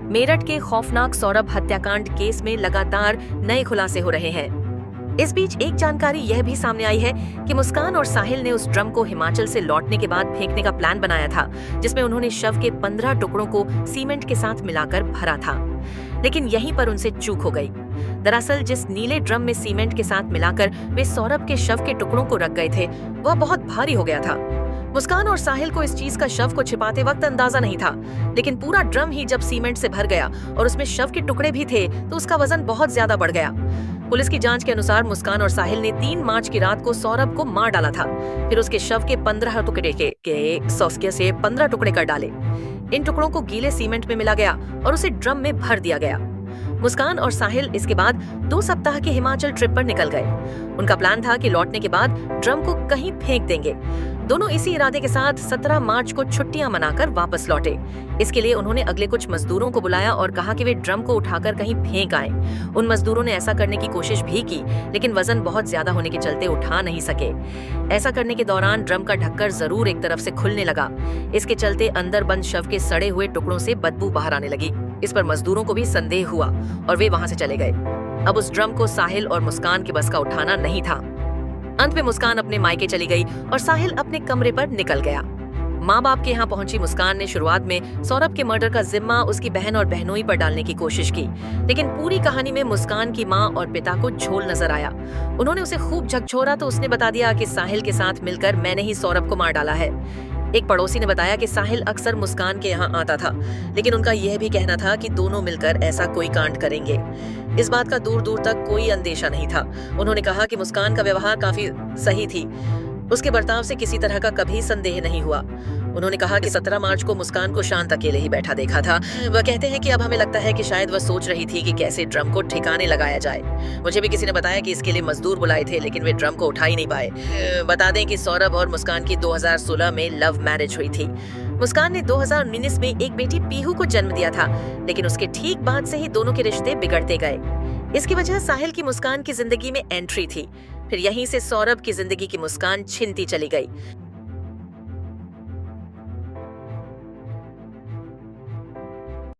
मेरठ के खौफनाक सौरभ हत्याकांड केस में लगातार नए खुलासे हो रहे हैं। इस बीच एक जानकारी यह भी सामने आई है कि मुस्कान और साहिल ने उस ड्रम को हिमाचल से लौटने के बाद फेंकने का प्लान बनाया था, जिसमें उन्होंने शव के 15 टुकड़ों को सीमेंट के साथ मिलाकर भरा था। लेकिन यहीं पर उनसे चूक हो गई। दरअसल जिस नीले ड्रम में सीमेंट के साथ मिलाकर वे सौरभ के शव के टुकड़ों को रख गए थे, वह बहुत भारी हो गया था। मुस्कान और साहिल को इस चीज का शव को छिपाते वक्त अंदाजा नहीं था, लेकिन पूरा ड्रम ही जब सीमेंट से भर गया और उसमें शव के टुकड़े भी थे तो उसका वजन बहुत ज्यादा बढ़ गया। पुलिस की जांच के अनुसार मुस्कान और साहिल ने 3 मार्च की रात को सौरभ को मार डाला था। फिर उसके शव के 15 टुकड़े से 15 टुकड़े कर डाले। इन टुकड़ों को गीले सीमेंट में मिला गया और उसे ड्रम में भर दिया गया। मुस्कान और साहिल इसके बाद 2 सप्ताह के हिमाचल ट्रिप पर निकल गए। उनका प्लान था कि लौटने के बाद ड्रम को कहीं फेंक देंगे। दोनों इसी इरादे के साथ 17 मार्च को छुट्टियां मनाकर वापस लौटे। इसके लिए उन्होंने अगले कुछ मजदूरों को बुलाया और कहा कि वे ड्रम को उठाकर कहीं फेंक आए। उन मजदूरों ने ऐसा करने की कोशिश भी की, लेकिन वजन बहुत ज्यादा होने के चलते उठा नहीं सके। ऐसा करने के दौरान ड्रम का ढक्कन जरूर एक तरफ से खुलने लगा। इसके चलते अंदर बंद शव के सड़े हुए टुकड़ों से बदबू बाहर आने लगी। इस पर मजदूरों को भी संदेह हुआ और वे वहां से चले गए। अब उस ड्रम को साहिल और मुस्कान के बस का उठाना नहीं था। अंत में मुस्कान अपने मायके चली गई और साहिल अपने कमरे पर निकल गया। माँ बाप के यहाँ पहुंची मुस्कान ने शुरुआत में सौरभ के मर्डर का जिम्मा उसकी बहन और बहनोई पर डालने की कोशिश की, लेकिन पूरी कहानी में मुस्कान की माँ और पिता को झोल नजर आया। उन्होंने उसे खूब झकझोरा तो उसने बता दिया कि साहिल के साथ मिलकर मैंने ही सौरभ को मार डाला है। एक पड़ोसी ने बताया कि साहिल अक्सर मुस्कान के यहाँ आता था, लेकिन उनका यह भी कहना था कि दोनों मिलकर ऐसा कोई कांड करेंगे। इस बात का दूर दूर तक कोई अंदेशा नहीं था। उन्होंने कहा कि मुस्कान का व्यवहार काफी सही थी, उसके बर्ताव से किसी तरह का कभी संदेह नहीं हुआ। उन्होंने कहा कि 17 मार्च को मुस्कान को शांत अकेले ही बैठा देखा था। वह कहते हैं कि अब हमें लगता है कि शायद वह सोच रही थी कि कैसे ड्रम को ठिकाने लगाया जाए। मुझे भी किसी ने बताया कि इसके लिए मजदूर बुलाए थे, लेकिन वे ड्रम को उठा ही नहीं पाए। बता दें कि सौरभ और मुस्कान की 2016 में लव मैरिज हुई थी। मुस्कान ने 2019 में एक बेटी पीहू को जन्म दिया था, लेकिन उसके ठीक बाद से ही दोनों के रिश्ते बिगड़ते गए। इसकी वजह साहिल की मुस्कान की जिंदगी में एंट्री थी। फिर यहीं से सौरभ की जिंदगी की मुस्कान छिनती चली गई।